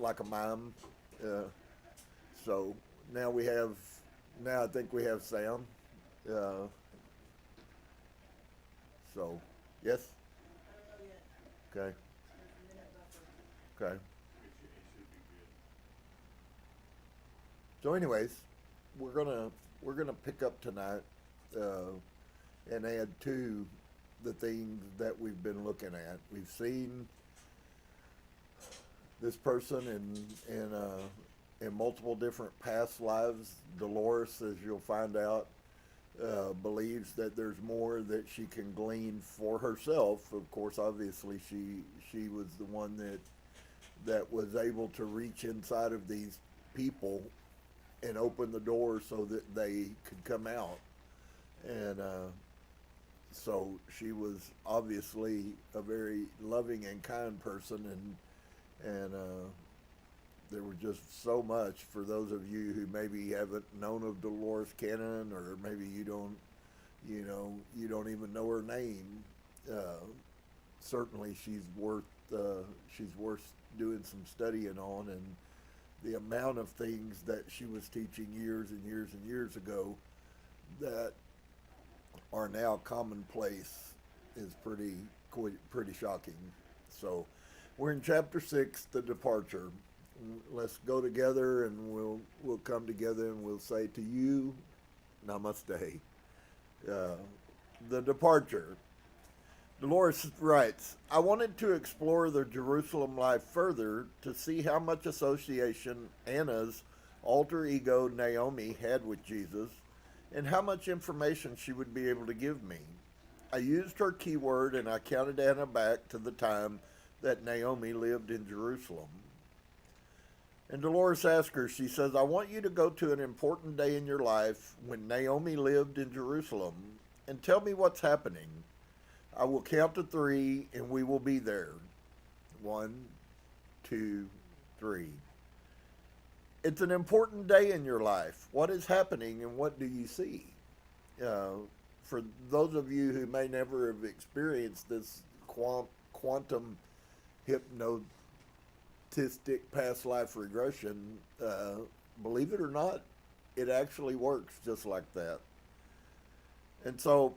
like a mime. So now I think we have Sam. Uh, so, yes? Okay. Okay. So, anyways, we're gonna pick up tonight uh, and add to the things that we've been looking at. We've seen this person in multiple different past lives. Dolores, as you'll find out, believes that there's more that she can glean for herself. Of course, obviously, she was the one that was able to reach inside of these people and open the door so that they could come out. And so she was obviously a very loving and kind person, and there was just so much for those of you who maybe haven't known of Dolores Cannon, or maybe you don't even know her name. Certainly, she's worth doing some studying on, and the amount of things that she was teaching years and years and years ago that are now commonplace is pretty shocking. So, we're in chapter 6, the departure. Let's go together, and we'll come together, and we'll say to you, Namaste. The departure. Dolores writes, I wanted to explore the Jerusalem life further to see how much association Anna's alter ego Naomi had with Jesus, and how much information she would be able to give me. I used her keyword, and I counted Anna back to the time that Naomi lived in Jerusalem. And Dolores asked her, she says, I want you to go to an important day in your life when Naomi lived in Jerusalem, and tell me what's happening. I will count to 3, and we will be there. 1, 2, 3. It's an important day in your life. What is happening, and what do you see? For those of you who may never have experienced this quantum hypnotistic past life regression, believe it or not, it actually works just like that. And so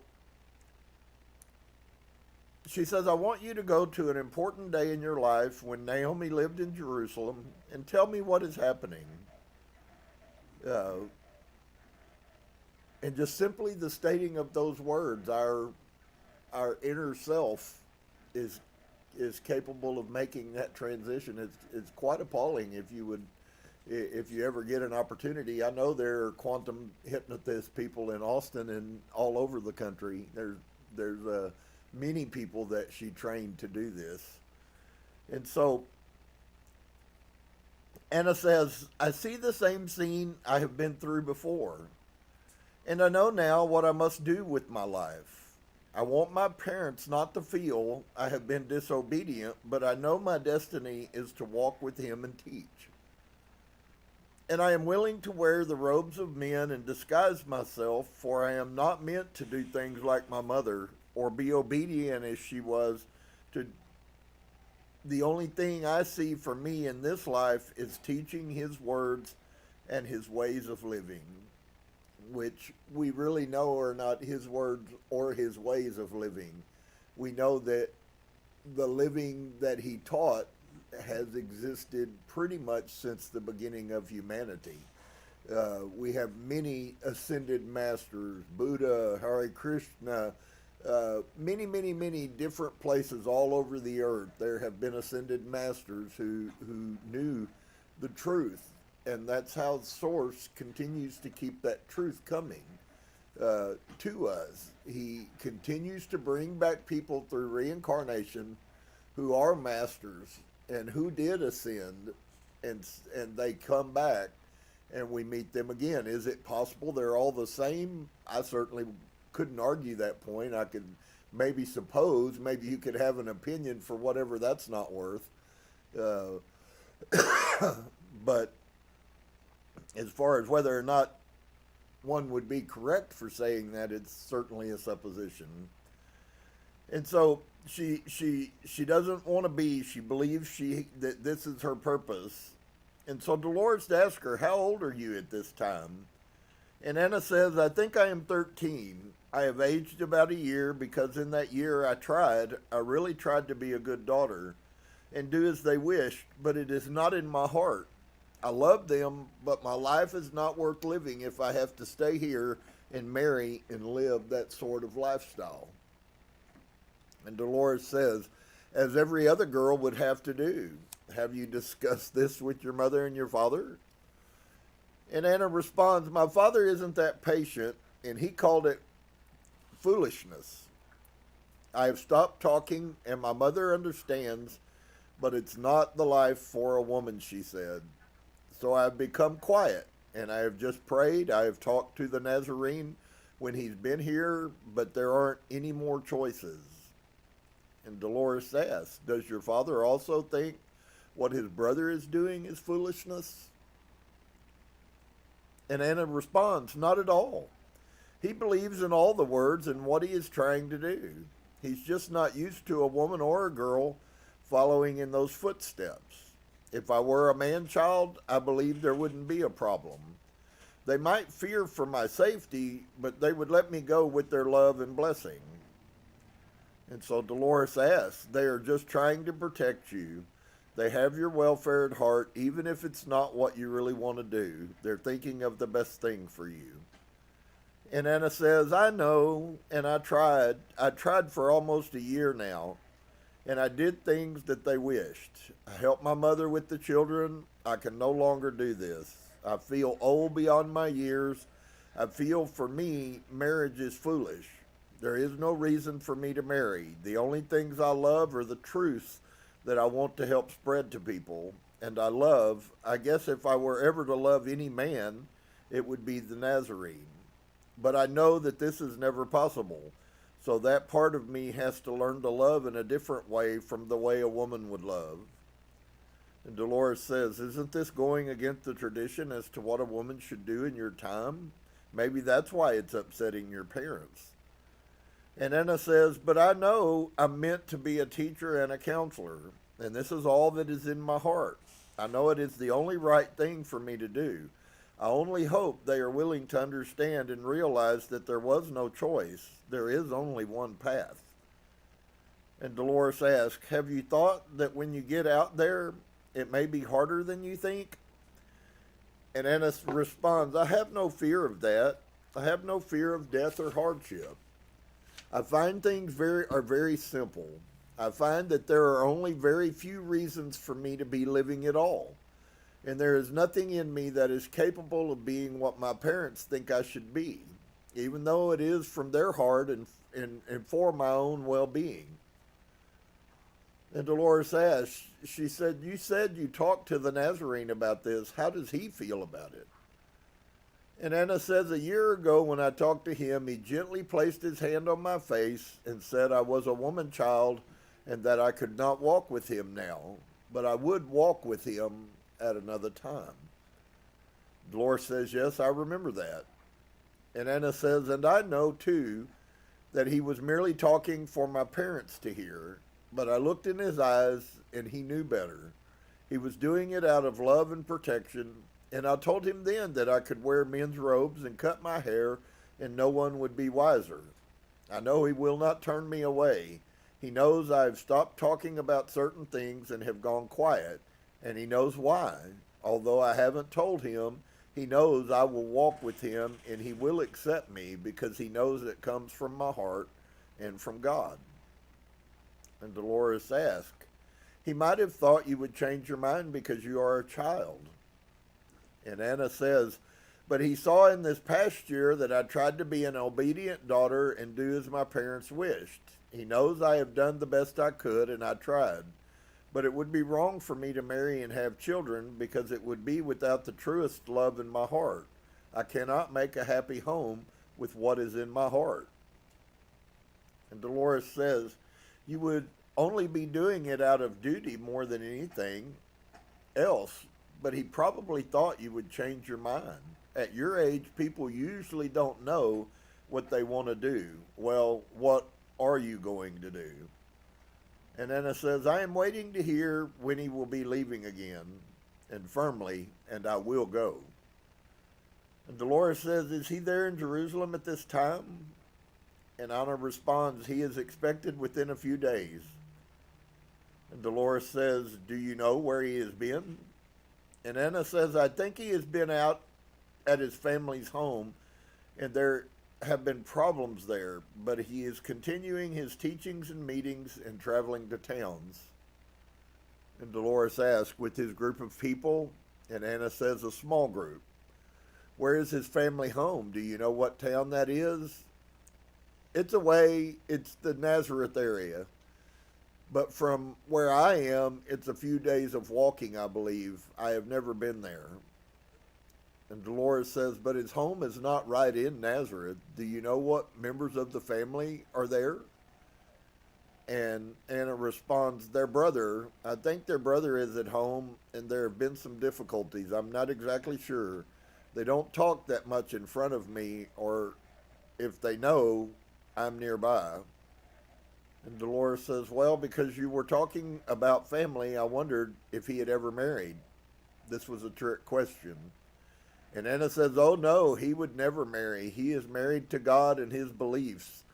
she says, I want you to go to an important day in your life when Naomi lived in Jerusalem, and tell me what is happening. And just simply the stating of those words, our inner self is capable of making that transition. It's quite appalling if you ever get an opportunity. I know there are quantum hypnotist people in Austin and all over the country. There's many people that she trained to do this. And so Anna says, I see the same scene I have been through before, and I know now what I must do with my life. I want my parents not to feel I have been disobedient, but I know my destiny is to walk with him and teach. And I am willing to wear the robes of men and disguise myself, for I am not meant to do things like my mother, or be obedient as she was. To the only thing I see for me in this life is teaching his words and his ways of living, which we really know are not his words or his ways of living. We know that the living that he taught has existed pretty much since the beginning of humanity. We have many ascended masters, Buddha, Hare Krishna, many different places all over the earth. There have been ascended masters who knew the truth, and that's how Source continues to keep that truth coming to us. He continues to bring back people through reincarnation who are masters and who did ascend, and they come back, and we meet them again. Is it possible they're all the same? I certainly couldn't argue that point. I could maybe suppose, maybe you could have an opinion for whatever that's not worth. But as far as whether or not one would be correct for saying that, it's certainly a supposition. And so she doesn't want to be, she believes that this is her purpose, And so Dolores asked her, "How old are you at this time?" And Anna says, "I think I am 13. I have aged about a year because in that year I really tried to be a good daughter and do as they wished, but it is not in my heart. I love them, but my life is not worth living if I have to stay here and marry and live that sort of lifestyle." And Dolores says, "As every other girl would have to do. Have you discussed this with your mother and your father?" And Anna responds, "My father isn't that patient, and he called it foolishness. I have stopped talking, and my mother understands, but it's not the life for a woman," she said. "So I have become quiet, and I have just prayed. I have talked to the Nazarene when he's been here, but there aren't any more choices." And Dolores asks, "Does your father also think what his brother is doing is foolishness?" And Anna responds, "Not at all. He believes in all the words and what he is trying to do. He's just not used to a woman or a girl following in those footsteps. If I were a man-child, I believe there wouldn't be a problem. They might fear for my safety, but they would let me go with their love and blessing." And so Dolores asks, "They are just trying to protect you. They have your welfare at heart, even if it's not what you really want to do. They're thinking of the best thing for you." And Anna says, "I know, and I tried. I tried for almost a year now, and I did things that they wished. I helped my mother with the children. I can no longer do this. I feel old beyond my years. I feel for me, marriage is foolish. There is no reason for me to marry. The only things I love are the truths that I want to help spread to people. And I guess if I were ever to love any man, it would be the Nazarene. But I know that this is never possible. So that part of me has to learn to love in a different way from the way a woman would love." And Dolores says, "Isn't this going against the tradition as to what a woman should do in your time? Maybe that's why it's upsetting your parents." And Anna says, "But I know I'm meant to be a teacher and a counselor, and this is all that is in my heart. I know it is the only right thing for me to do. I only hope they are willing to understand and realize that there was no choice. There is only one path." And Dolores asks, "Have you thought that when you get out there, it may be harder than you think?" And Anna responds, "I have no fear of that. I have no fear of death or hardship. I find things are very simple. I find that there are only very few reasons for me to be living at all. And there is nothing in me that is capable of being what my parents think I should be, even though it is from their heart and for my own well-being." And Dolores asked, she said, "You said you talked to the Nazarene about this. How does he feel about it?" And Anna says, "A year ago when I talked to him, he gently placed his hand on my face and said I was a woman child and that I could not walk with him now, but I would walk with him at another time." Dolores says, "Yes, I remember that." And Anna says, "And I know, too, that he was merely talking for my parents to hear, but I looked in his eyes and he knew better. He was doing it out of love and protection, and I told him then that I could wear men's robes and cut my hair and no one would be wiser. I know he will not turn me away. He knows I have stopped talking about certain things and have gone quiet, and he knows why. Although I haven't told him, he knows I will walk with him and he will accept me because he knows it comes from my heart and from God." And Dolores asked, "He might have thought you would change your mind because you are a child." And Anna says, "But he saw in this past year that I tried to be an obedient daughter and do as my parents wished. He knows I have done the best I could and I tried. But it would be wrong for me to marry and have children because it would be without the truest love in my heart. I cannot make a happy home with what is in my heart." And Dolores says, "You would only be doing it out of duty more than anything else, but he probably thought you would change your mind. At your age, people usually don't know what they want to do. Well, what are you going to do?" And Anna says, "I am waiting to hear when he will be leaving again. and firmly, and I will go. And Dolores says, is he there in Jerusalem at this time? And Anna responds, he is expected within a few days. And Dolores says, do you know where he has been? And Anna says, I think he has been out at his family's home, and there have been problems there, but he is continuing his teachings and meetings and traveling to towns. And Dolores asks, with his group of people? And Anna says, a small group. Where is his family home? Do you know what town that is? It's the Nazareth area. But from where I am, it's a few days of walking, I believe. I have never been there. And Dolores says, but his home is not right in Nazareth. Do you know what members of the family are there? And Anna responds, their brother, I think their brother is at home, and there have been some difficulties. I'm not exactly sure. They don't talk that much in front of me, or if they know, I'm nearby. And Dolores says, well, because you were talking about family, I wondered if he had ever married. This was a trick question. And Anna says, oh no, he would never marry. He is married to God and his beliefs.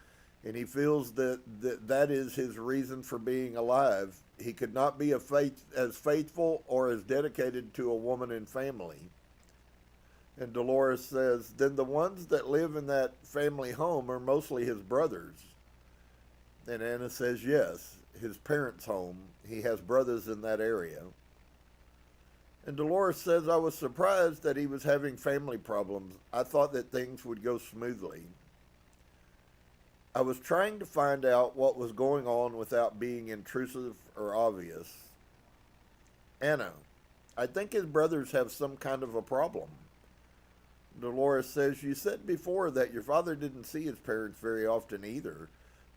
And he feels that is his reason for being alive. He could not be as faithful or as dedicated to a woman and family. And Dolores says, then the ones that live in that family home are mostly his brothers. And Anna says, yes, his parents' home. He has brothers in that area. And Dolores says, I was surprised that he was having family problems. I thought that things would go smoothly. I was trying to find out what was going on without being intrusive or obvious. Anna, I think his brothers have some kind of a problem. Dolores says, you said before that your father didn't see his parents very often either.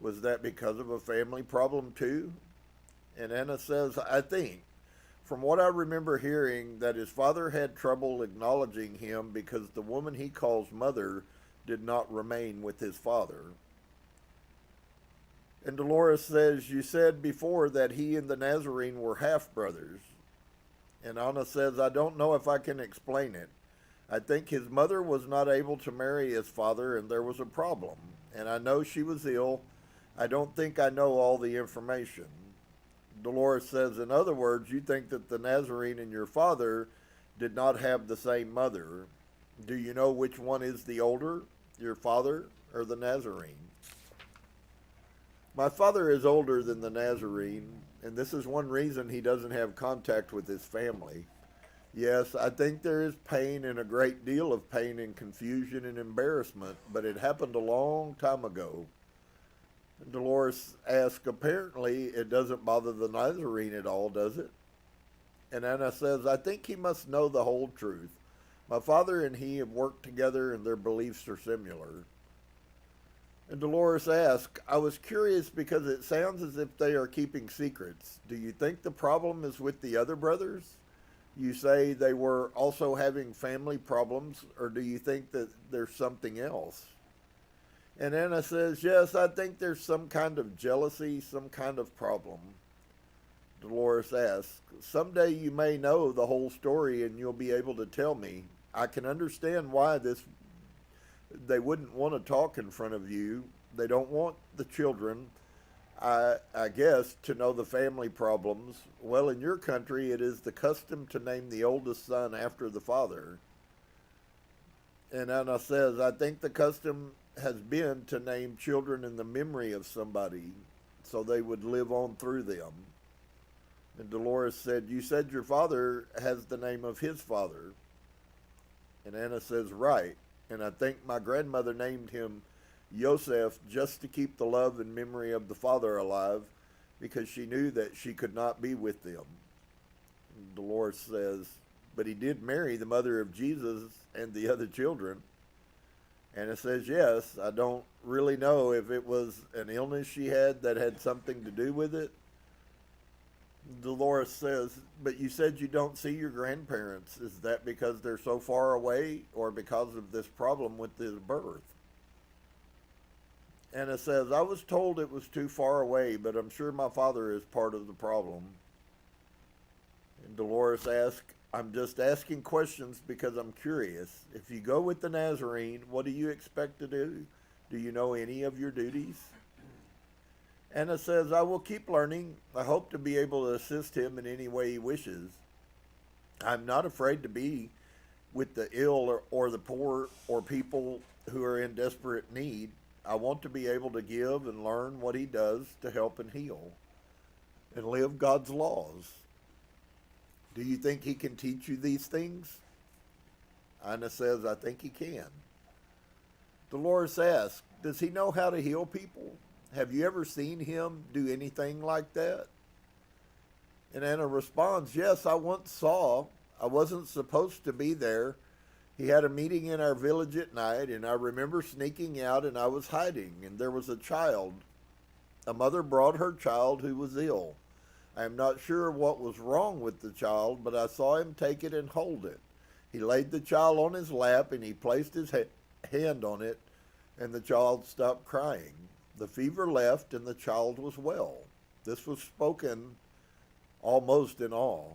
Was that because of a family problem too? And Anna says, I think, from what I remember hearing, that his father had trouble acknowledging him because the woman he calls mother did not remain with his father. And Dolores says, you said before that he and the Nazarene were half-brothers. And Anna says, I don't know if I can explain it. I think his mother was not able to marry his father, and there was a problem. And I know she was ill. I don't think I know all the information. Dolores says, in other words, you think that the Nazarene and your father did not have the same mother. Do you know which one is the older, your father or the Nazarene? My father is older than the Nazarene, and this is one reason he doesn't have contact with his family. Yes, I think there is pain, and a great deal of pain and confusion and embarrassment, but it happened a long time ago. Dolores asks, apparently it doesn't bother the Nazarene at all, does it? And Anna says, I think he must know the whole truth. My father and he have worked together, and their beliefs are similar. And Dolores asks, I was curious because it sounds as if they are keeping secrets. Do you think the problem is with the other brothers? You say they were also having family problems, or do you think that there's something else? And Anna says, yes, I think there's some kind of jealousy, some kind of problem. Dolores asks, someday you may know the whole story and you'll be able to tell me. I can understand why they wouldn't want to talk in front of you. They don't want the children, I guess, to know the family problems. Well, in your country, it is the custom to name the oldest son after the father. And Anna says, I think the custom has been to name children in the memory of somebody so they would live on through them. And Dolores said, you said your father has the name of his father. And Anna says, right. And I think my grandmother named him Yosef just to keep the love and memory of the father alive because she knew that she could not be with them. And Dolores says, but he did marry the mother of Jesus and the other children. And it says, yes, I don't really know if it was an illness she had that had something to do with it. Dolores says, but you said you don't see your grandparents. Is that because they're so far away or because of this problem with his birth? And it says, I was told it was too far away, but I'm sure my father is part of the problem. And Dolores asks, I'm just asking questions because I'm curious. If you go with the Nazarene, what do you expect to do? Do you know any of your duties? Anna says, I will keep learning. I hope to be able to assist him in any way he wishes. I'm not afraid to be with the ill or the poor or people who are in desperate need. I want to be able to give and learn what he does to help and heal and live God's laws. Do you think he can teach you these things? Anna says, I think he can. Dolores asks, does he know how to heal people? Have you ever seen him do anything like that? And Anna responds, yes, I once saw. I wasn't supposed to be there. He had a meeting in our village at night, and I remember sneaking out, and I was hiding, and there was a child. A mother brought her child who was ill. I am not sure what was wrong with the child, but I saw him take it and hold it. He laid the child on his lap, and he placed his hand on it, and the child stopped crying. The fever left, and the child was well. This was spoken almost in awe.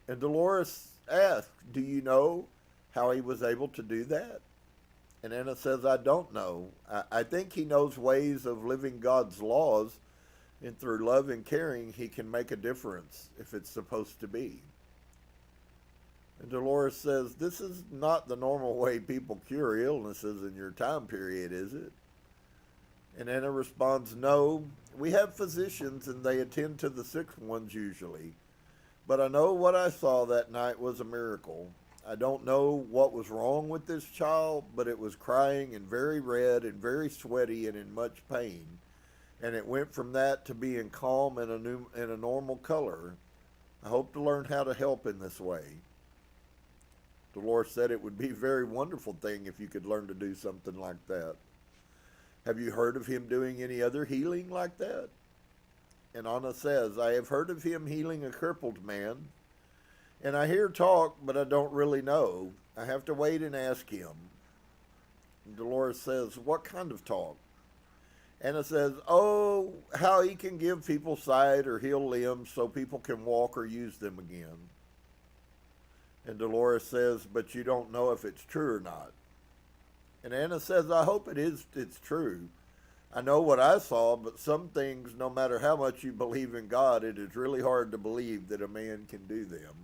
And Dolores asked, do you know how he was able to do that? And Anna says, I don't know. I think he knows ways of living God's laws, and through love and caring, he can make a difference if it's supposed to be. And Dolores says, this is not the normal way people cure illnesses in your time period, is it? And Anna responds, no, we have physicians and they attend to the sick ones usually. But I know what I saw that night was a miracle. I don't know what was wrong with this child, but it was crying and very red and very sweaty and in much pain. And it went from that to being calm and a normal color. I hope to learn how to help in this way. Dolores said it would be a very wonderful thing if you could learn to do something like that. Have you heard of him doing any other healing like that? And Anna says, I have heard of him healing a crippled man, and I hear talk, but I don't really know. I have to wait and ask him. And Dolores says, what kind of talk? Anna says, oh, how he can give people sight or heal limbs so people can walk or use them again. And Dolores says, but you don't know if it's true or not. And Anna says, I hope it's true. I know what I saw, but some things, no matter how much you believe in God, it is really hard to believe that a man can do them.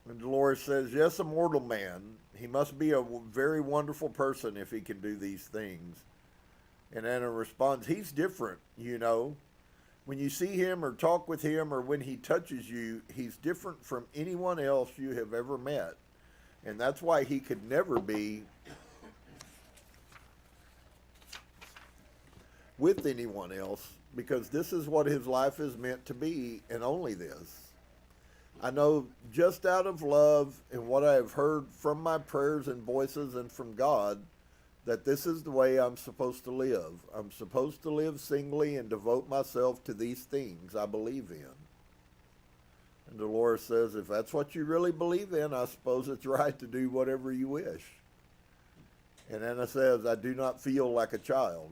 And Dolores says, yes, a mortal man. He must be a very wonderful person if he can do these things. And Anna responds, he's different, you know. When you see him or talk with him or when he touches you, he's different from anyone else you have ever met. And that's why he could never be with anyone else, because this is what his life is meant to be, and only this. I know just out of love and what I have heard from my prayers and voices and from God, that this is the way I'm supposed to live. I'm supposed to live singly and devote myself to these things I believe in. And Dolores says, if that's what you really believe in, I suppose it's right to do whatever you wish. And Anna says, I do not feel like a child.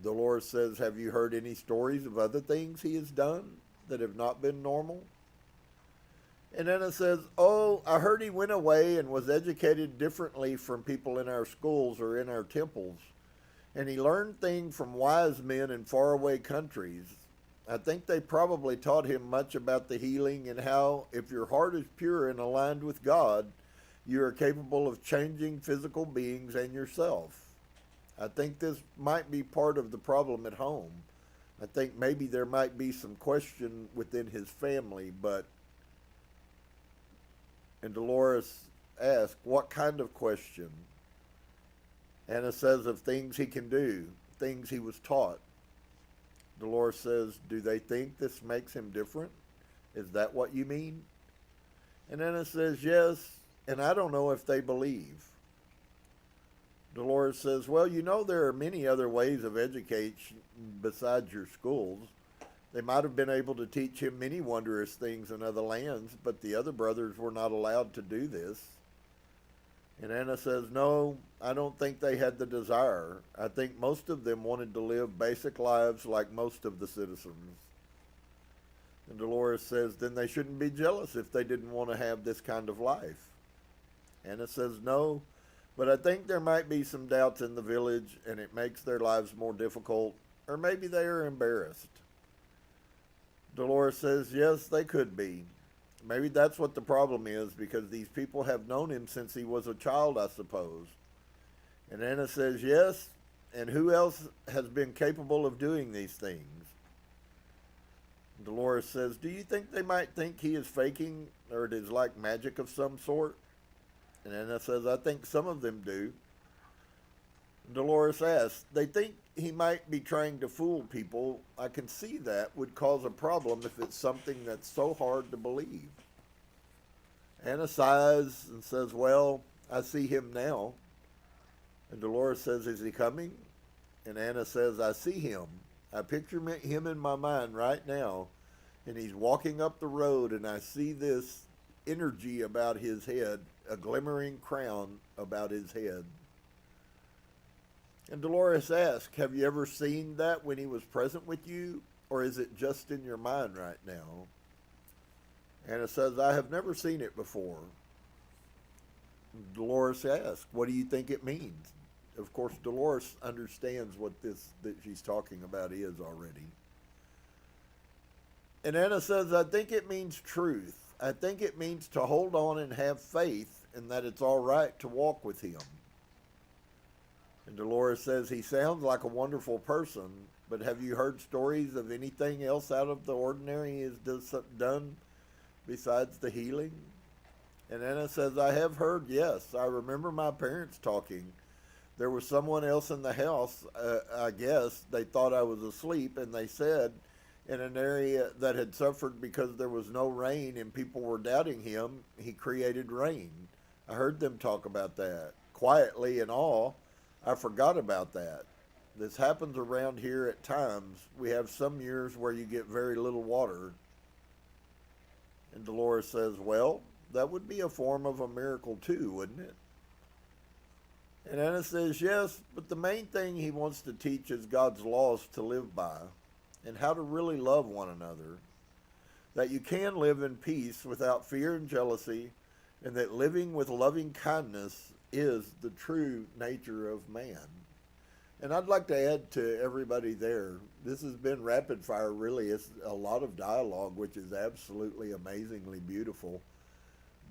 Dolores says, have you heard any stories of other things he has done that have not been normal? And Anna says, oh, I heard he went away and was educated differently from people in our schools or in our temples. And he learned things from wise men in faraway countries. I think they probably taught him much about the healing and how, if your heart is pure and aligned with God, you are capable of changing physical beings and yourself. I think this might be part of the problem at home. I think maybe there might be some question within his family, but... And Dolores asks, what kind of question? Anna says, of things he can do, things he was taught. Dolores says, do they think this makes him different? Is that what you mean? And Anna says, yes, and I don't know if they believe. Dolores says, well, you know there are many other ways of education besides your schools. They might have been able to teach him many wondrous things in other lands, but the other brothers were not allowed to do this. And Anna says, no, I don't think they had the desire. I think most of them wanted to live basic lives like most of the citizens. And Dolores says, then they shouldn't be jealous if they didn't want to have this kind of life. Anna says, no, but I think there might be some doubts in the village and it makes their lives more difficult, or maybe they are embarrassed. Dolores says, yes, they could be. Maybe that's what the problem is, because these people have known him since he was a child, I suppose. And Anna says, yes, and who else has been capable of doing these things? Dolores says, do you think they might think he is faking, or it is like magic of some sort? And Anna says, I think some of them do. Dolores asks, they think he might be trying to fool people. I can see that would cause a problem if it's something that's so hard to believe. Anna sighs and says, well, I see him now. And Dolores says, is he coming? And Anna says, I see him. I picture him in my mind right now. And he's walking up the road, and I see this energy about his head, a glimmering crown about his head. And Dolores asks, have you ever seen that when he was present with you, or is it just in your mind right now? Anna says, I have never seen it before. Dolores asks, what do you think it means? Of course, Dolores understands what this that she's talking about is already. And Anna says, I think it means truth. I think it means to hold on and have faith, and that it's all right to walk with him. And Dolores says, he sounds like a wonderful person, but have you heard stories of anything else out of the ordinary he has done besides the healing? And Anna says, I have heard, yes. I remember my parents talking. There was someone else in the house, I guess. They thought I was asleep, and they said, in an area that had suffered because there was no rain and people were doubting him, he created rain. I heard them talk about that. Quietly in awe, I forgot about that. This happens around here at times. We have some years where you get very little water. And Dolores says, well, that would be a form of a miracle too, wouldn't it? And Anna says, yes, but the main thing he wants to teach is God's laws to live by and how to really love one another. That you can live in peace without fear and jealousy, and that living with loving kindness is the true nature of man. And I'd like to add to everybody there, this has been rapid fire, really. It's a lot of dialogue, which is absolutely amazingly beautiful.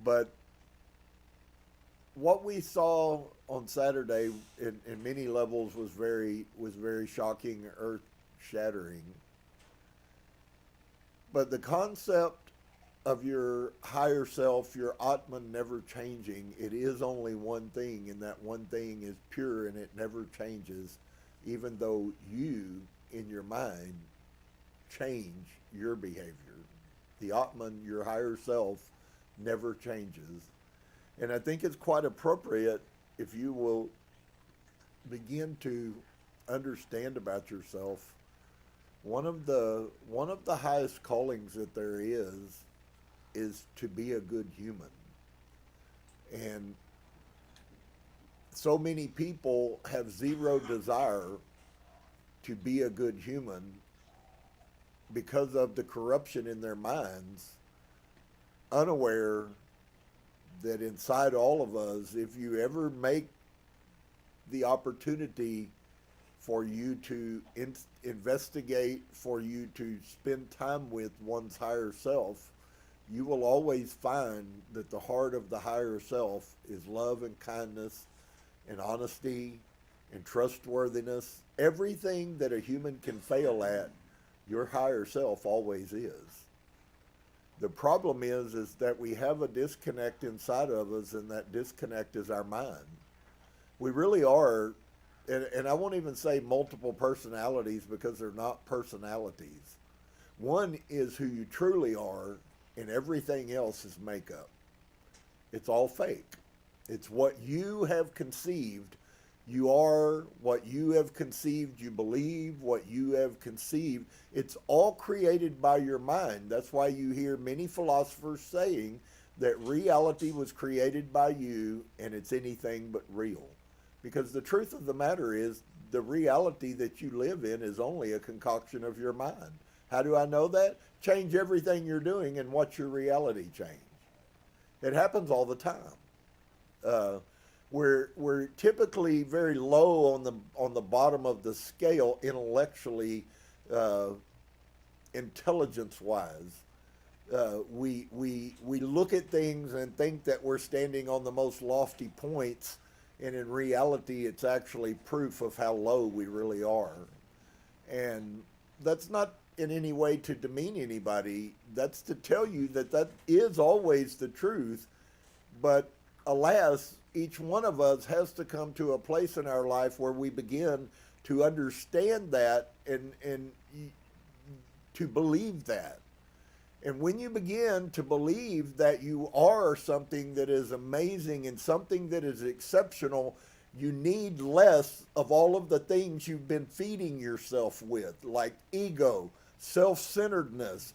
But what we saw on Saturday in many levels was very shocking, earth-shattering. But the concept of your higher self, your Atman never changing, it is only one thing, and that one thing is pure and it never changes, even though you, in your mind, change your behavior. The Atman, your higher self, never changes. And I think it's quite appropriate if you will begin to understand about yourself. One of the highest callings that there is to be a good human. And so many people have zero desire to be a good human because of the corruption in their minds, unaware that inside all of us, if you ever make the opportunity for you to investigate, for you to spend time with one's higher self, you will always find that the heart of the higher self is love and kindness and honesty and trustworthiness. Everything that a human can fail at, your higher self always is. The problem is that we have a disconnect inside of us, and that disconnect is our mind. We really are, and I won't even say multiple personalities because they're not personalities. One is who you truly are, and everything else is makeup. It's all fake. It's what you have conceived. You are what you have conceived. You believe what you have conceived. It's all created by your mind. That's why you hear many philosophers saying that reality was created by you and it's anything but real. Because the truth of the matter is the reality that you live in is only a concoction of your mind. How do I know that? Change everything you're doing and watch your reality change. It happens all the time. We're typically very low on the bottom of the scale intellectually, intelligence wise. We look at things and think that we're standing on the most lofty points, and in reality, it's actually proof of how low we really are. And that's not in any way to demean anybody. That's to tell you that that is always the truth. But alas, each one of us has to come to a place in our life where we begin to understand that and to believe that. And when you begin to believe that you are something that is amazing and something that is exceptional, you need less of all of the things you've been feeding yourself with, like ego, self-centeredness,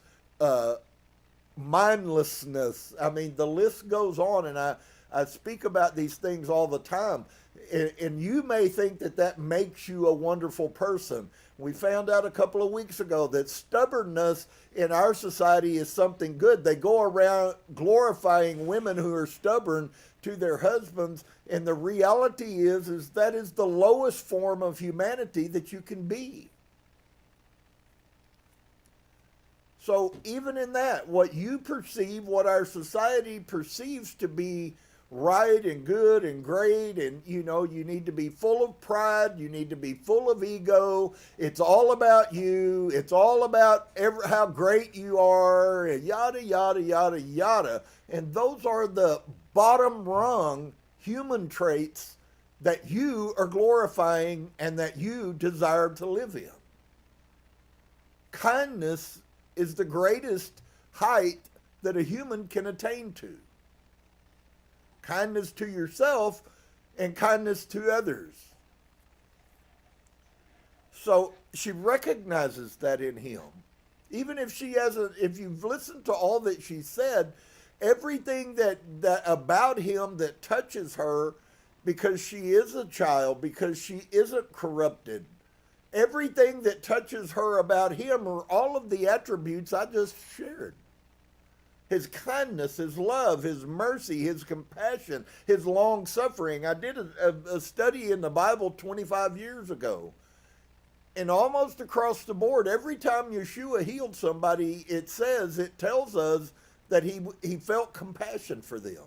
mindlessness. I mean, the list goes on, and I speak about these things all the time. And you may think that that makes you a wonderful person. We found out a couple of weeks ago that stubbornness in our society is something good. They go around glorifying women who are stubborn to their husbands, and the reality is that is the lowest form of humanity that you can be. So even in that, what you perceive, what our society perceives to be right and good and great, and you need to be full of pride, you need to be full of ego, it's all about you, it's all about how great you are, and yada, yada, yada, yada. And those are the bottom rung human traits that you are glorifying and that you desire to live in. Kindness is the greatest height that a human can attain to. Kindness to yourself and kindness to others. So she recognizes that in him. Even if if you've listened to all that she said, everything that about him that touches her, because she is a child, because she isn't corrupted, everything that touches her about him are all of the attributes I just shared. His kindness, his love, his mercy, his compassion, his long suffering. I did a study in the Bible 25 years ago. And almost across the board, every time Yeshua healed somebody, it tells us that he felt compassion for them.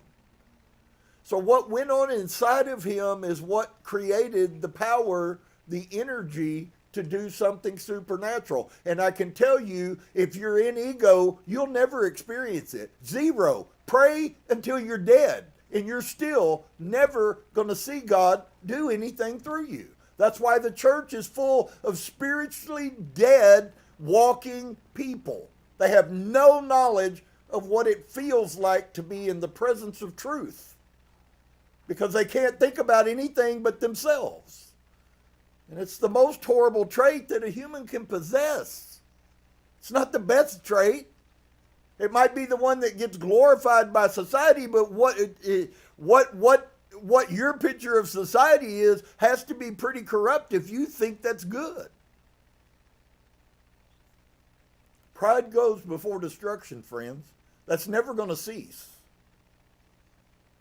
So what went on inside of him is what created the power, the energy to do something supernatural. And I can tell you, if you're in ego, you'll never experience it. Zero. Pray until you're dead, and you're still never going to see God do anything through you. That's why the church is full of spiritually dead, walking people. They have no knowledge of what it feels like to be in the presence of truth, because they can't think about anything but themselves. And it's the most horrible trait that a human can possess. It's not the best trait. It might be the one that gets glorified by society, but what your picture of society is has to be pretty corrupt if you think that's good. Pride goes before destruction, friends. That's never going to cease.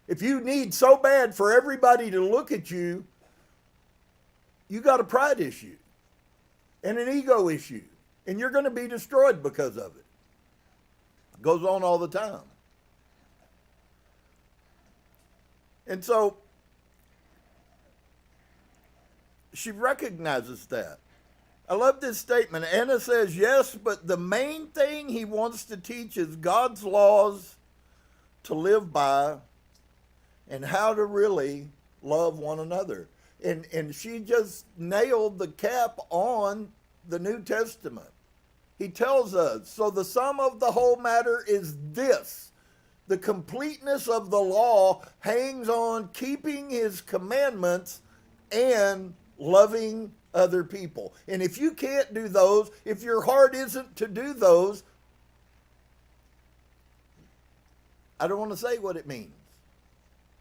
If you need so bad for everybody to look at you, you got a pride issue and an ego issue, and you're going to be destroyed because of it. It goes on all the time. And so she recognizes that. I love this statement. Anna says, yes, but the main thing he wants to teach is God's laws to live by and how to really love one another. And she just nailed the cap on the New Testament. He tells us, so the sum of the whole matter is this: the completeness of the law hangs on keeping his commandments and loving other people. And if you can't do those, if your heart isn't to do those, I don't want to say what it means.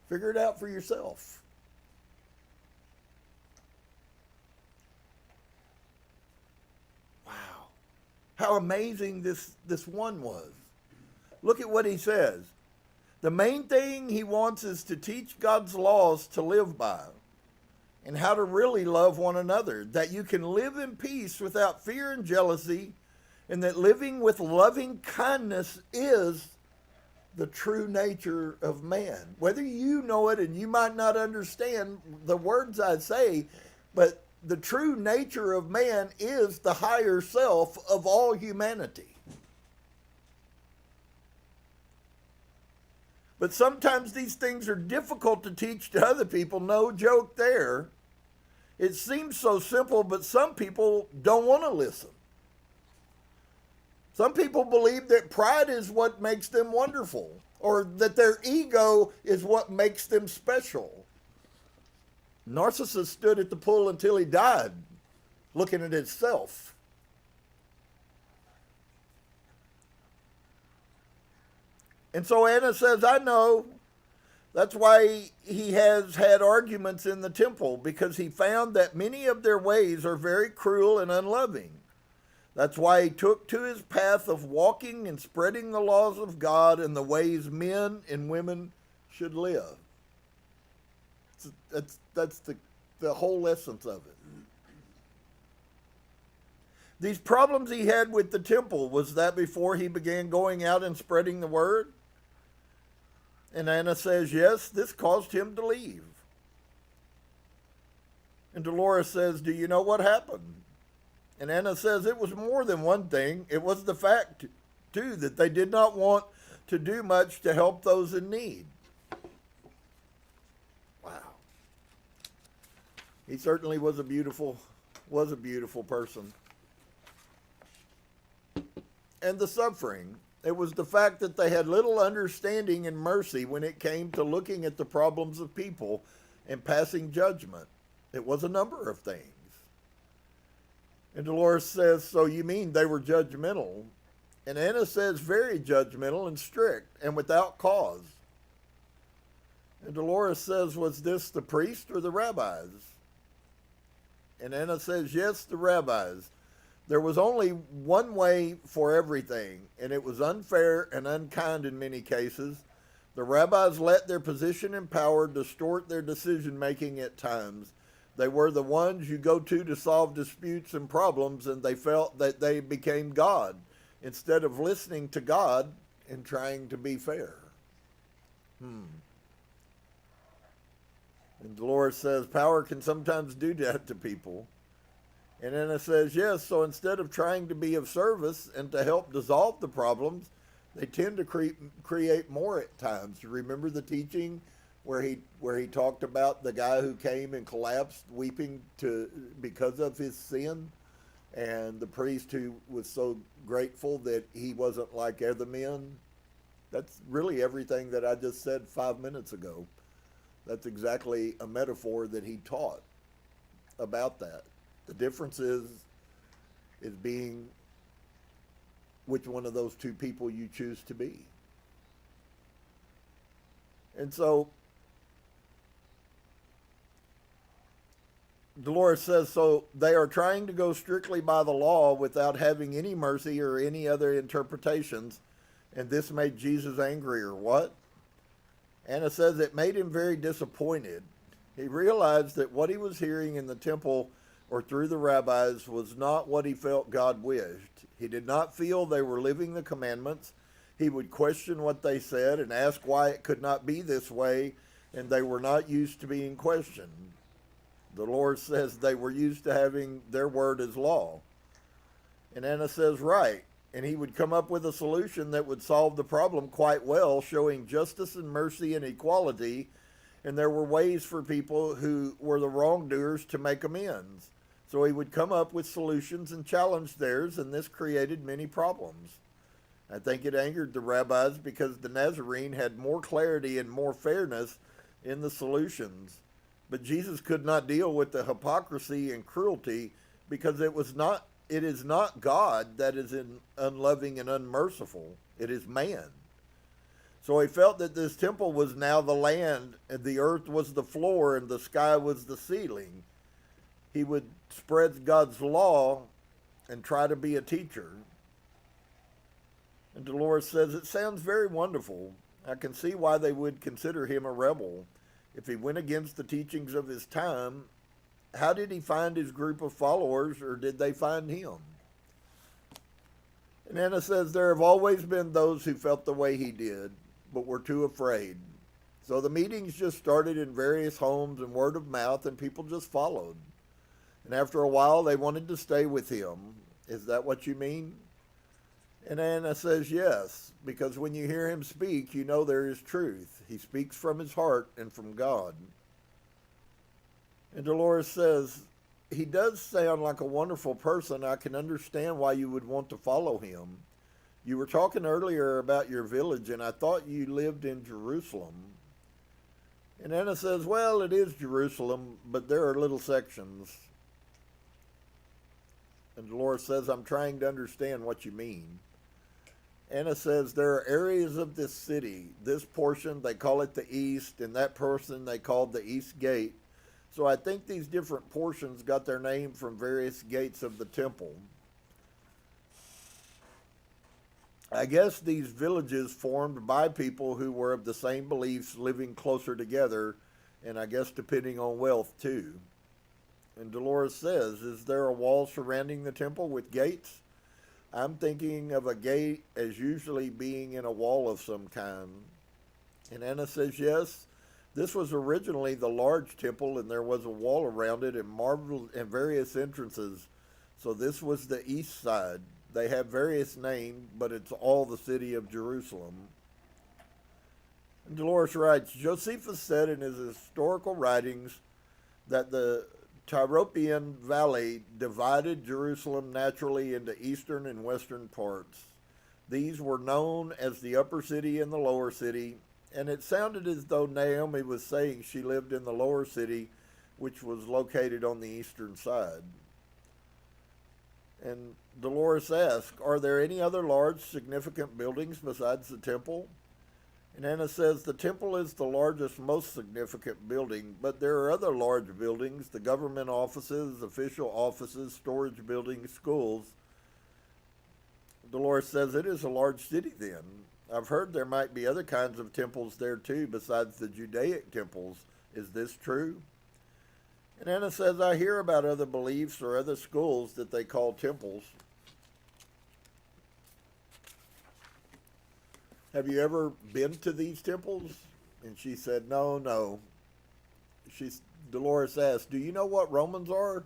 Figure it out for yourself. How how amazing this one was. Look at what he says. The main thing he wants is to teach God's laws to live by and how to really love one another, that you can live in peace without fear and jealousy, and that living with loving kindness is the true nature of man. Whether you know it, and you might not understand the words I say, but the true nature of man is the higher self of all humanity. But sometimes these things are difficult to teach to other people. No joke there. It seems so simple, but some people don't want to listen. Some people believe that pride is what makes them wonderful, or that their ego is what makes them special. Narcissus stood at the pool until he died, looking at himself. And so Anna says, I know. That's why he has had arguments in the temple, because he found that many of their ways are very cruel and unloving. That's why he took to his path of walking and spreading the laws of God and the ways men and women should live. That's the whole essence of it. These problems he had with the temple, was that before he began going out and spreading the word? And Anna says, yes, this caused him to leave. And Dolores says, do you know what happened? And Anna says, it was more than one thing. It was the fact, too, that they did not want to do much to help those in need. Wow. He certainly was a beautiful person. And the suffering. It was the fact that they had little understanding and mercy when it came to looking at the problems of people and passing judgment. It was a number of things. And Dolores says, so you mean they were judgmental? And Anna says, very judgmental and strict and without cause. And Dolores says, was this the priest or the rabbis? And Anna says, yes, the rabbis. There was only one way for everything, and it was unfair and unkind in many cases. The rabbis let their position and power distort their decision-making at times. They were the ones you go to solve disputes and problems, and they felt that they became God instead of listening to God and trying to be fair. And Dolores says, power can sometimes do that to people. And Anna says, yes, so instead of trying to be of service and to help dissolve the problems, they tend to create more at times. You remember the teaching where he talked about the guy who came and collapsed weeping because of his sin, and the priest who was so grateful that he wasn't like other men? That's really everything that I just said 5 minutes ago. That's exactly a metaphor that he taught about that. The difference is being which one of those two people you choose to be. And so Dolores says, so they are trying to go strictly by the law without having any mercy or any other interpretations, and this made Jesus angry, or what? Anna says it made him very disappointed. He realized that what he was hearing in the temple or through the rabbis was not what he felt God wished. He did not feel they were living the commandments. He would question what they said and ask why it could not be this way, and they were not used to being questioned. The Lord says they were used to having their word as law. And Anna says, right. And he would come up with a solution that would solve the problem quite well, showing justice and mercy and equality. And there were ways for people who were the wrongdoers to make amends. So he would come up with solutions and challenge theirs, and this created many problems. I think it angered the rabbis because the Nazarene had more clarity and more fairness in the solutions. But Jesus could not deal with the hypocrisy and cruelty because it is not God that is unloving and unmerciful. It is man. So he felt that this temple was now the land, and the earth was the floor, and the sky was the ceiling. He would spread God's law and try to be a teacher. And Dolores says, it sounds very wonderful. I can see why they would consider him a rebel. If he went against the teachings of his time, how did he find his group of followers, or did they find him? And Anna says, there have always been those who felt the way he did, but were too afraid. So the meetings just started in various homes and word of mouth, and people just followed. And after a while, they wanted to stay with him. Is that what you mean? And Anna says, yes, because when you hear him speak, you know there is truth. He speaks from his heart and from God. And Dolores says, he does sound like a wonderful person. I can understand why you would want to follow him. You were talking earlier about your village, and I thought you lived in Jerusalem. And Anna says, well, it is Jerusalem, but there are little sections. And Dolores says, I'm trying to understand what you mean. Anna says, there are areas of this city. This portion, they call it the East, and that portion they called the East Gate. So I think these different portions got their name from various gates of the temple. I guess these villages formed by people who were of the same beliefs living closer together, and I guess depending on wealth too. And Dolores says, is there a wall surrounding the temple with gates? I'm thinking of a gate as usually being in a wall of some kind. And Anna says, yes, this was originally the large temple, and there was a wall around it and various entrances. So this was the east side. They have various names, but it's all the city of Jerusalem. And Dolores writes, Josephus said in his historical writings that the Tyropoeon Valley divided Jerusalem naturally into eastern and western parts. These were known as the upper city and the lower city, and it sounded as though Naomi was saying she lived in the lower city, which was located on the eastern side. And Dolores asked, are there any other large significant buildings besides the temple? And Anna says, the temple is the largest, most significant building, but there are other large buildings, the government offices, official offices, storage buildings, schools. Dolores says, it is a large city then. I've heard there might be other kinds of temples there too, besides the Judaic temples. Is this true? And Anna says, I hear about other beliefs or other schools that they call temples. Have you ever been to these temples? And she said, no. Dolores asked, do you know what Romans are?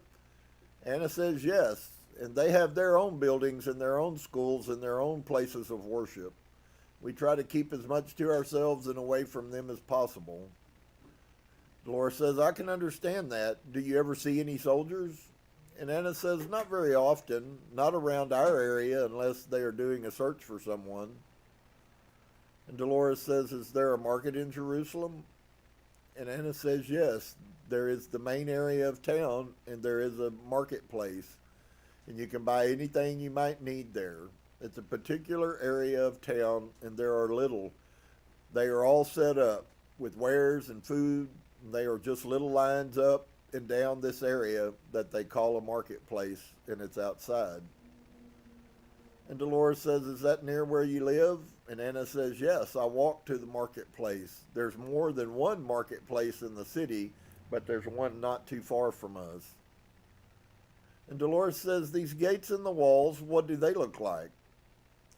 Anna says, yes. And they have their own buildings and their own schools and their own places of worship. We try to keep as much to ourselves and away from them as possible. Dolores says, I can understand that. Do you ever see any soldiers? And Anna says, not very often, not around our area unless they are doing a search for someone. And Dolores says, is there a market in Jerusalem? And Anna says, yes, there is the main area of town, and there is a marketplace. And you can buy anything you might need there. It's a particular area of town, and there are little. They are all set up with wares and food, and they are just little lines up and down this area that they call a marketplace, and it's outside. And Dolores says, is that near where you live? And Anna says, yes, I walk to the marketplace. There's more than one marketplace in the city, but there's one not too far from us. And Dolores says, these gates in the walls, what do they look like?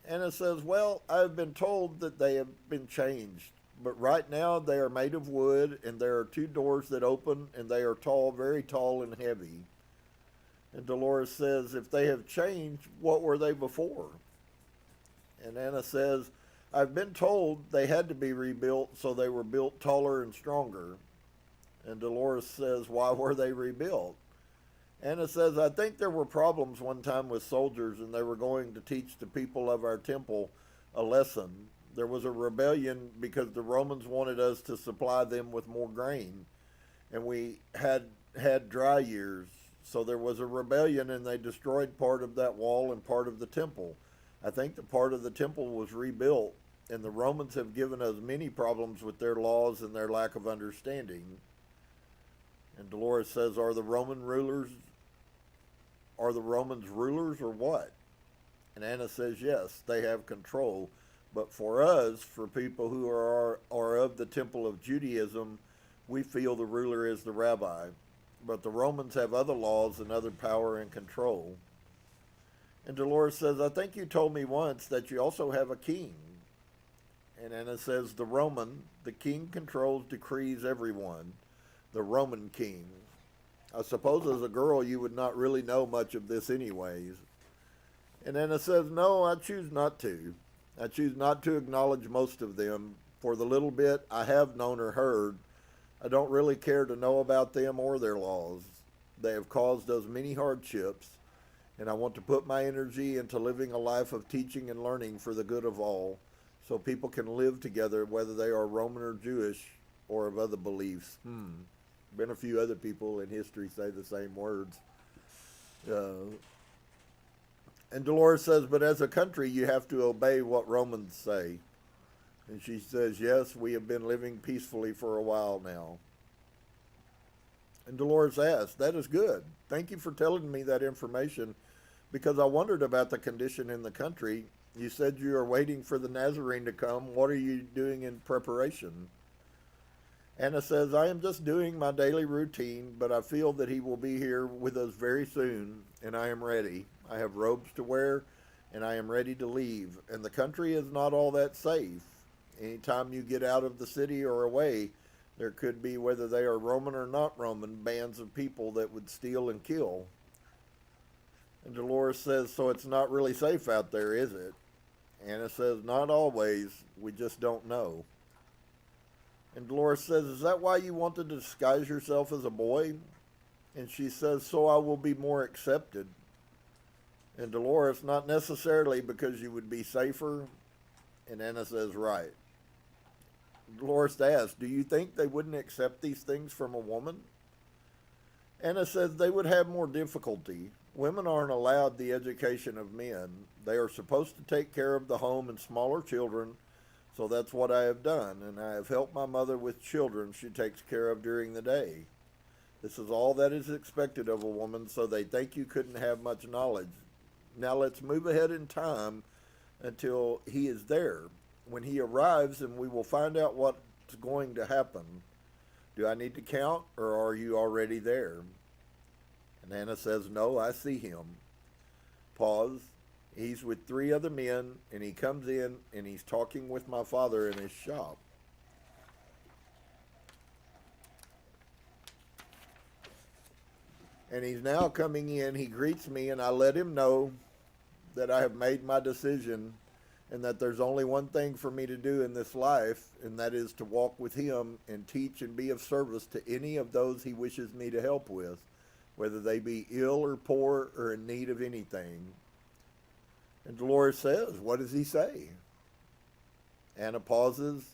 Anna says, well, I've been told that they have been changed, but right now they are made of wood, and there are two doors that open, and they are tall, very tall and heavy. And Dolores says, if they have changed, what were they before? And Anna says, I've been told they had to be rebuilt, so they were built taller and stronger. And Dolores says, why were they rebuilt? Anna says, I think there were problems one time with soldiers, and they were going to teach the people of our temple a lesson. There was a rebellion because the Romans wanted us to supply them with more grain, and we had dry years. So there was a rebellion, and they destroyed part of that wall and part of the temple. I think the part of the temple was rebuilt, and the Romans have given us many problems with their laws and their lack of understanding. And Dolores says, are the Romans rulers or what? And Anna says, yes, they have control. But for us, for people who are of the temple of Judaism, we feel the ruler is the rabbi. But the Romans have other laws and other power and control. And Dolores says, I think you told me once that you also have a king. And Anna says, the king controls, decrees everyone. The Roman king. I suppose as a girl you would not really know much of this anyways. And Anna says, no, I choose not to. I choose not to acknowledge most of them. For the little bit I have known or heard, I don't really care to know about them or their laws. They have caused us many hardships, and I want to put my energy into living a life of teaching and learning for the good of all, so people can live together whether they are Roman or Jewish or of other beliefs. Been a few other people in history say the same words. And Dolores says, but as a country, you have to obey what Romans say. And she says, yes, we have been living peacefully for a while now. And Dolores asks, that is good. Thank you for telling me that information, because I wondered about the condition in the country. You said you are waiting for the Nazarene to come. What are you doing in preparation? Anna says, I am just doing my daily routine, but I feel that he will be here with us very soon, and I am ready. I have robes to wear, and I am ready to leave. And the country is not all that safe. Anytime you get out of the city or away, there could be, whether they are Roman or not Roman, bands of people that would steal and kill. And Dolores says, so it's not really safe out there, is it? Anna says, not always. We just don't know. And Dolores says, is that why you wanted to disguise yourself as a boy? And she says, so I will be more accepted. And Dolores, not necessarily because you would be safer. And Anna says, right. Dolores asks, do you think they wouldn't accept these things from a woman? Anna says they would have more difficulty. Women aren't allowed the education of men. They are supposed to take care of the home and smaller children, so that's what I have done, and I have helped my mother with children she takes care of during the day. This is all that is expected of a woman, so they think you couldn't have much knowledge. Now let's move ahead in time until he is there. When he arrives, and we will find out what's going to happen. Do I need to count, or are you already there? And Anna says, no, I see him. Pause. He's with 3 other men, and he comes in, and he's talking with my father in his shop. And he's now coming in. He greets me, and I let him know that I have made my decision and that there's only one thing for me to do in this life, and that is to walk with him and teach and be of service to any of those he wishes me to help with, whether they be ill or poor or in need of anything. And Dolores says, what does he say? Anna pauses.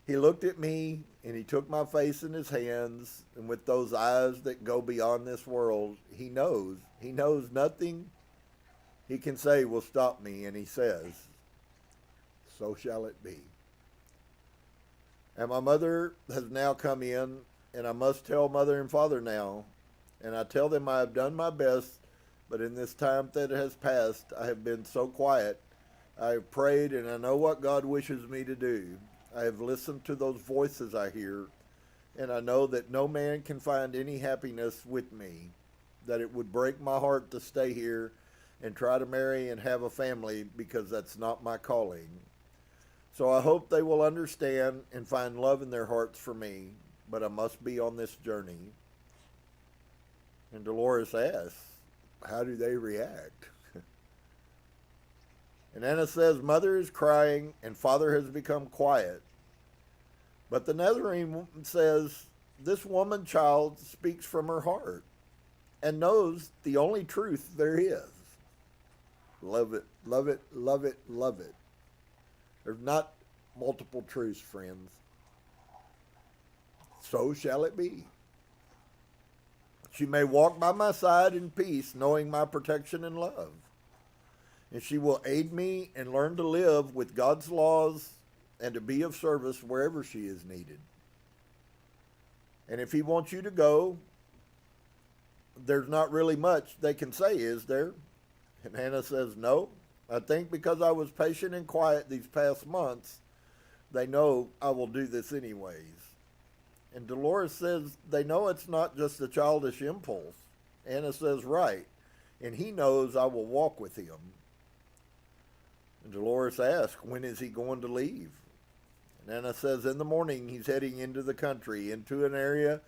He looked at me, and he took my face in his hands, and with those eyes that go beyond this world, he knows nothing he can say will stop me, and he says, so shall it be. And my mother has now come in, and I must tell mother and father now, and I tell them I have done my best, but in this time that has passed, I have been so quiet. I have prayed, and I know what God wishes me to do. I have listened to those voices I hear, and I know that no man can find any happiness with me, that it would break my heart to stay here and try to marry and have a family, because that's not my calling. So I hope they will understand and find love in their hearts for me, but I must be on this journey. And Dolores asks, how do they react? And Anna says, mother is crying and father has become quiet. But the Nazarene says, this woman child speaks from her heart and knows the only truth there is. Love it, love it, love it, love it. There's not multiple truths, friends. So shall it be. She may walk by my side in peace, knowing my protection and love. And she will aid me and learn to live with God's laws and to be of service wherever she is needed. And if he wants you to go, there's not really much they can say, is there? And Hannah says, no, I think because I was patient and quiet these past months, they know I will do this anyways. And Dolores says they know it's not just a childish impulse. Anna says, right. And he knows I will walk with him. And Dolores asks, when is he going to leave? And Anna says, in the morning he's heading into the country, into an area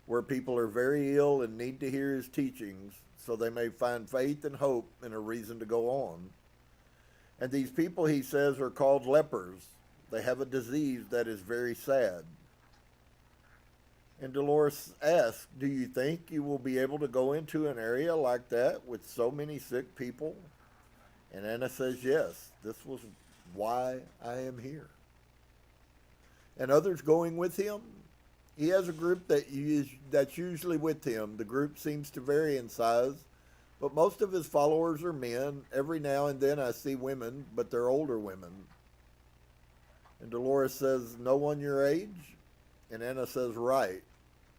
where people are very ill and need to hear his teachings so they may find faith and hope and a reason to go on. And these people, he says, are called lepers. They have a disease that is very sad. And Dolores asks, do you think you will be able to go into an area like that with so many sick people? And Anna says, yes, this was why I am here. And others going with him? He has a group that's usually with him. The group seems to vary in size, but most of his followers are men. Every now and then I see women, but they're older women. And Dolores says, no one your age? And Anna says, right,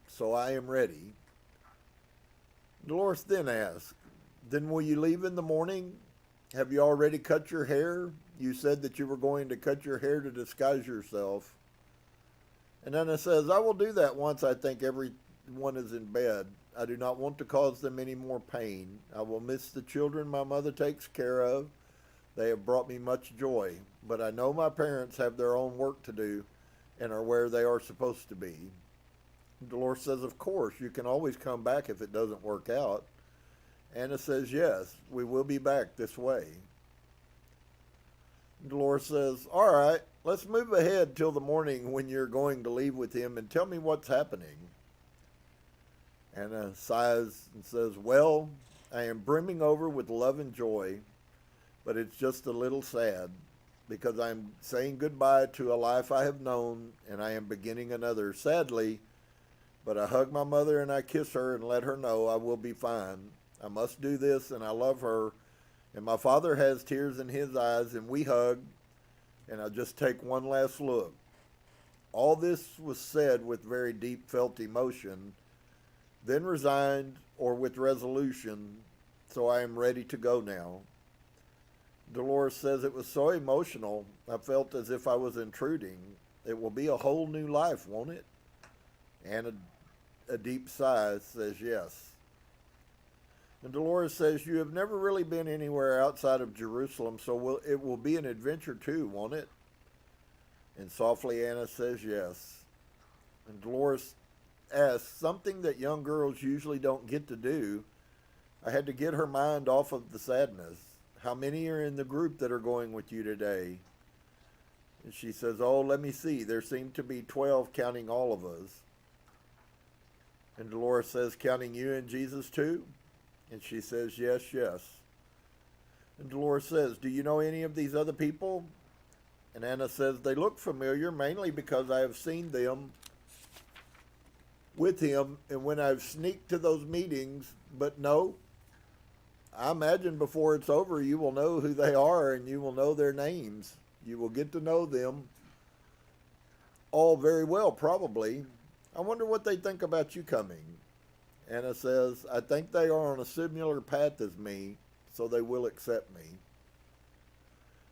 so I am ready. Dolores then asks, then will you leave in the morning? Have you already cut your hair? You said that you were going to cut your hair to disguise yourself. And Anna says, I will do that once I think everyone is in bed. I do not want to cause them any more pain. I will miss the children my mother takes care of. They have brought me much joy, but I know my parents have their own work to do and are where they are supposed to be. Dolores says, of course, you can always come back if it doesn't work out. Anna says, yes, we will be back this way. Dolores says, all right, let's move ahead till the morning when you're going to leave with him and tell me what's happening. Anna sighs and says, well, I am brimming over with love and joy, but it's just a little sad because I'm saying goodbye to a life I have known and I am beginning another, sadly, but I hug my mother and I kiss her and let her know I will be fine. I must do this and I love her. And my father has tears in his eyes and we hug and I just take one last look. All this was said with very deep felt emotion, then resigned or with resolution, so I am ready to go now. Dolores says it was so emotional, I felt as if I was intruding. It will be a whole new life, won't it? And a deep sigh says yes. And Dolores says, you have never really been anywhere outside of Jerusalem, so it will be an adventure too, won't it? And softly Anna says yes. And Dolores asks, something that young girls usually don't get to do. I had to get her mind off of the sadness. How many are in the group that are going with you today? And she says, oh, let me see. There seem to be 12 counting all of us. And Dolores says, counting you and Jesus too? And she says, yes, yes. And Dolores says, do you know any of these other people? And Anna says, they look familiar, mainly because I have seen them with him and when I've sneaked to those meetings, but no, I imagine before it's over, you will know who they are and you will know their names. You will get to know them all very well, probably. I wonder what they think about you coming. Anna says, I think they are on a similar path as me, so they will accept me.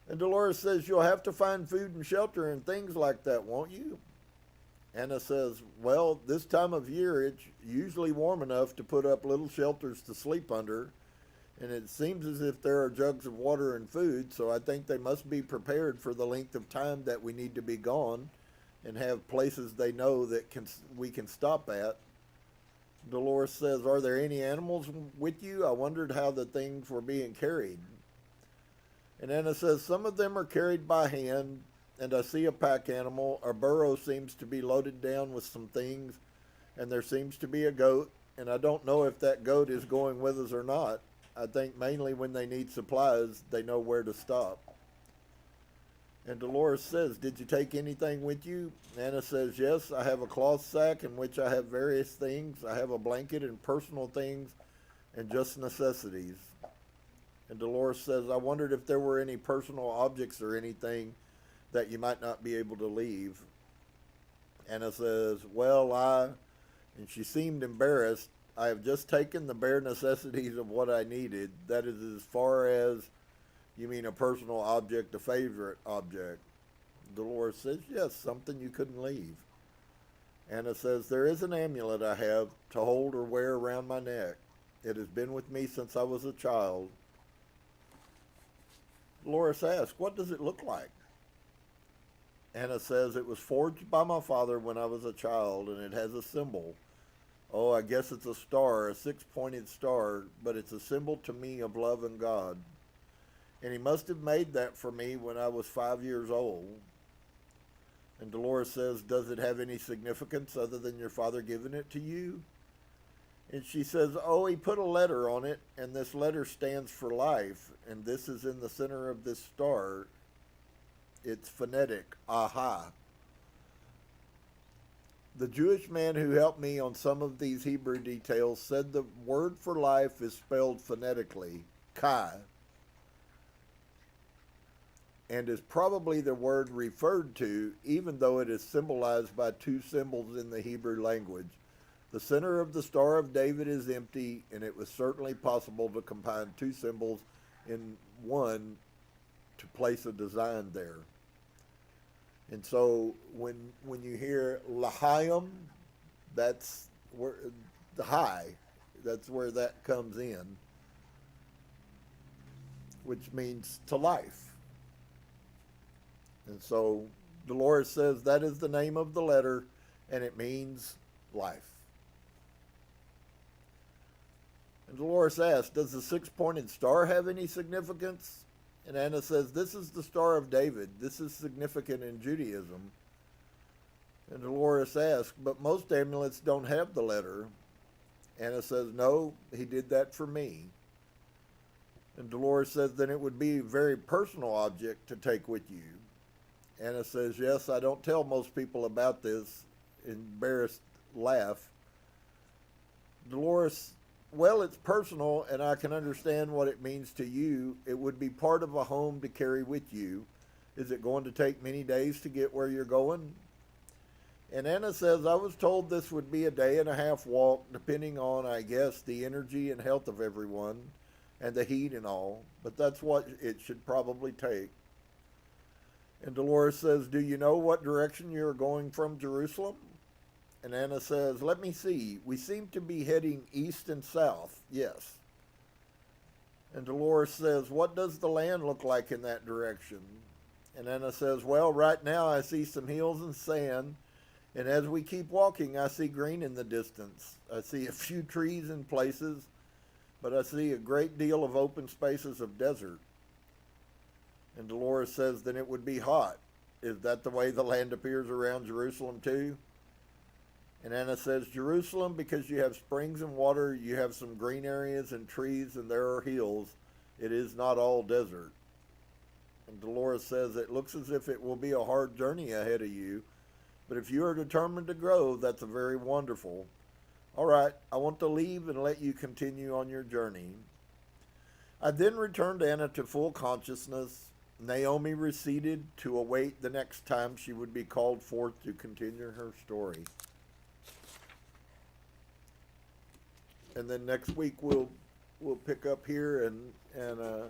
And Dolores says, you'll have to find food and shelter and things like that, won't you? Anna says, well, this time of year, it's usually warm enough to put up little shelters to sleep under, and it seems as if there are jugs of water and food, so I think they must be prepared for the length of time that we need to be gone and have places they know that we can stop at. Dolores says, are there any animals with you? I wondered how the things were being carried. And Anna says, some of them are carried by hand, and I see a pack animal. Our burro seems to be loaded down with some things, and there seems to be a goat, and I don't know if that goat is going with us or not. I think mainly when they need supplies, they know where to stop. And Dolores says, did you take anything with you? Anna says, yes, I have a cloth sack in which I have various things. I have a blanket and personal things and just necessities. And Dolores says, I wondered if there were any personal objects or anything that you might not be able to leave. Anna says, well, and she seemed embarrassed, I have just taken the bare necessities of what I needed. That is as far as You mean a personal object, a favorite object? Dolores says, yes, something you couldn't leave. Anna says, there is an amulet I have to hold or wear around my neck. It has been with me since I was a child. Dolores asks, what does it look like? Anna says, it was forged by my father when I was a child, and it has a symbol. Oh, I guess it's a star, a six-pointed star, but it's a symbol to me of love and God. And he must have made that for me when I was 5 years old. And Dolores says, does it have any significance other than your father giving it to you? And she says, oh, he put a letter on it, and this letter stands for life, and this is in the center of this star. It's phonetic, aha. The Jewish man who helped me on some of these Hebrew details said the word for life is spelled phonetically, kai, and is probably the word referred to, even though it is symbolized by two symbols in the Hebrew language. The center of the Star of David is empty, and it was certainly possible to combine two symbols in one to place a design there. And so when you hear L'chaim, that's where the high, that's where that comes in, which means to life. And so Dolores says that is the name of the letter, and it means life. And Dolores asks, does the six-pointed star have any significance? And Anna says, this is the Star of David. This is significant in Judaism. And Dolores asks, but most amulets don't have the letter. Anna says, no, he did that for me. And Dolores says, then it would be a very personal object to take with you. Anna says, yes, I don't tell most people about this. Embarrassed laugh. Dolores, well, it's personal, and I can understand what it means to you. It would be part of a home to carry with you. Is it going to take many days to get where you're going? And Anna says, I was told this would be a day-and-a-half walk, depending on, I guess, the energy and health of everyone, and the heat and all, but that's what it should probably take. And Dolores says, do you know what direction you're going from Jerusalem? And Anna says, let me see. We seem to be heading east and south. Yes. And Dolores says, what does the land look like in that direction? And Anna says, well, right now I see some hills and sand. And as we keep walking, I see green in the distance. I see a few trees in places, but I see a great deal of open spaces of desert. And Dolores says, then it would be hot. Is that the way the land appears around Jerusalem too? And Anna says, Jerusalem, because you have springs and water, you have some green areas and trees, and there are hills. It is not all desert. And Dolores says, it looks as if it will be a hard journey ahead of you, but if you are determined to grow, that's a very wonderful. All right, I want to leave and let you continue on your journey. I then returned Anna to full consciousness. Naomi receded to await the next time she would be called forth to continue her story. And then next week we'll pick up here, and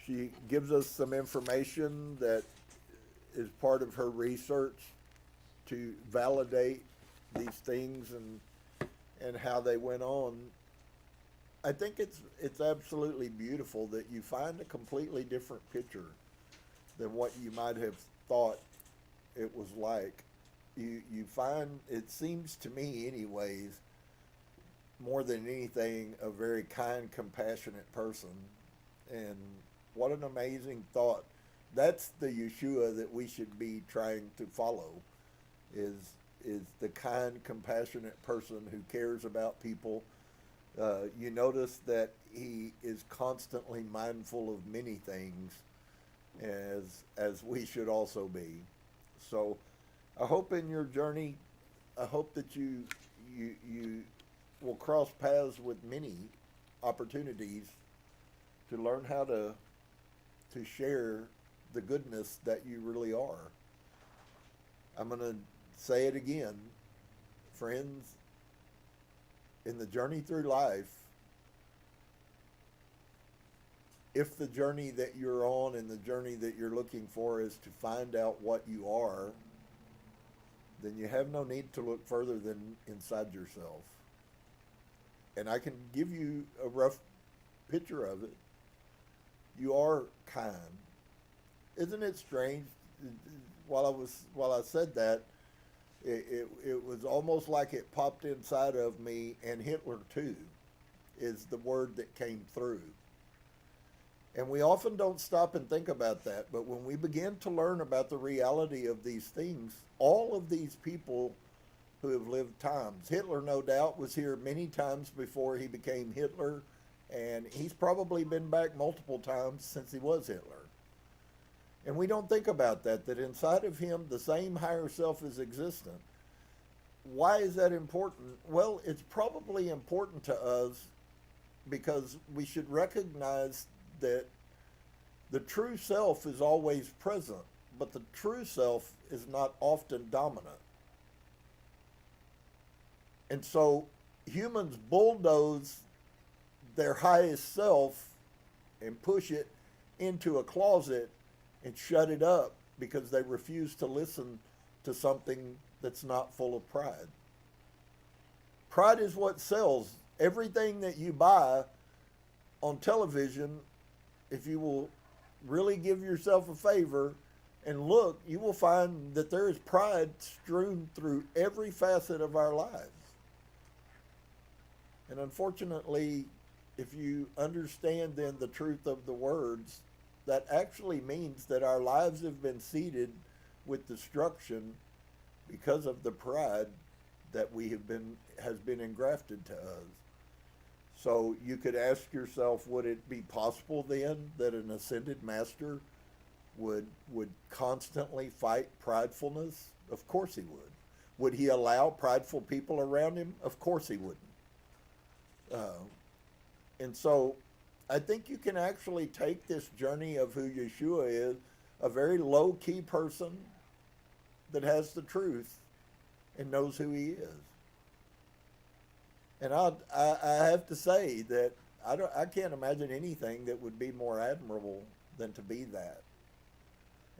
she gives us some information that is part of her research to validate these things and how they went on. I think it's absolutely beautiful that you find a completely different picture than what you might have thought it was like. You find, it seems to me anyways, more than anything, a very kind, compassionate person. And what an amazing thought. That's the Yeshua that we should be trying to follow, is the kind, compassionate person who cares about people. You notice that he is constantly mindful of many things, as we should also be. So I hope in your journey, I hope that you will cross paths with many opportunities to learn how to share the goodness that you really are. I'm going to say it again, friends, in the journey through life, if the journey that you're on and the journey that you're looking for is to find out what you are, then you have no need to look further than inside yourself. And I can give you a rough picture of it. You are kind. Isn't it strange? While I said that, it was almost like it popped inside of me, and Hitler too is the word that came through. And we often don't stop and think about that, but when we begin to learn about the reality of these things, all of these people who have lived times, Hitler no doubt was here many times before he became Hitler, and he's probably been back multiple times since he was Hitler. And we don't think about that inside of him, the same higher self is existent. Why is that important? Well, it's probably important to us because we should recognize that the true self is always present, but the true self is not often dominant. And so humans bulldoze their highest self and push it into a closet and shut it up because they refuse to listen to something that's not full of pride. Pride is what sells. Everything that you buy on television, if you will really give yourself a favor and look, you will find that there is pride strewn through every facet of our lives. And unfortunately, if you understand then the truth of the words, that actually means that our lives have been seeded with destruction because of the pride that has been engrafted to us. So you could ask yourself, would it be possible then that an ascended master would constantly fight pridefulness? Of course he would. Would he allow prideful people around him? Of course he wouldn't. And so I think you can actually take this journey of who Yeshua is, a very low-key person that has the truth and knows who he is. And I have to say that I can't imagine anything that would be more admirable than to be that.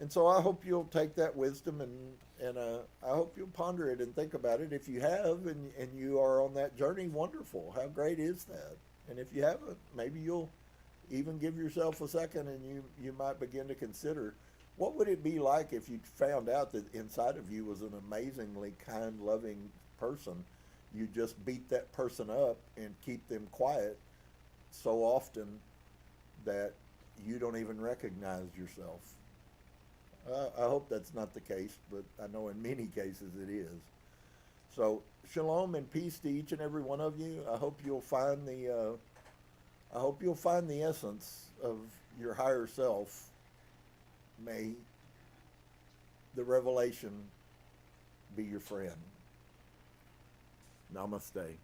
And so I hope you'll take that wisdom and I hope you'll ponder it and think about it. If you have and you are on that journey, wonderful. How great is that? And if you haven't, maybe you'll even give yourself a second and you might begin to consider, what would it be like if you found out that inside of you was an amazingly kind, loving person? You just beat that person up and keep them quiet so often that you don't even recognize yourself. I hope that's not the case, but I know in many cases it is. So shalom and peace to each and every one of you. I hope you'll find the essence of your higher self. May the revelation be your friend. Namaste.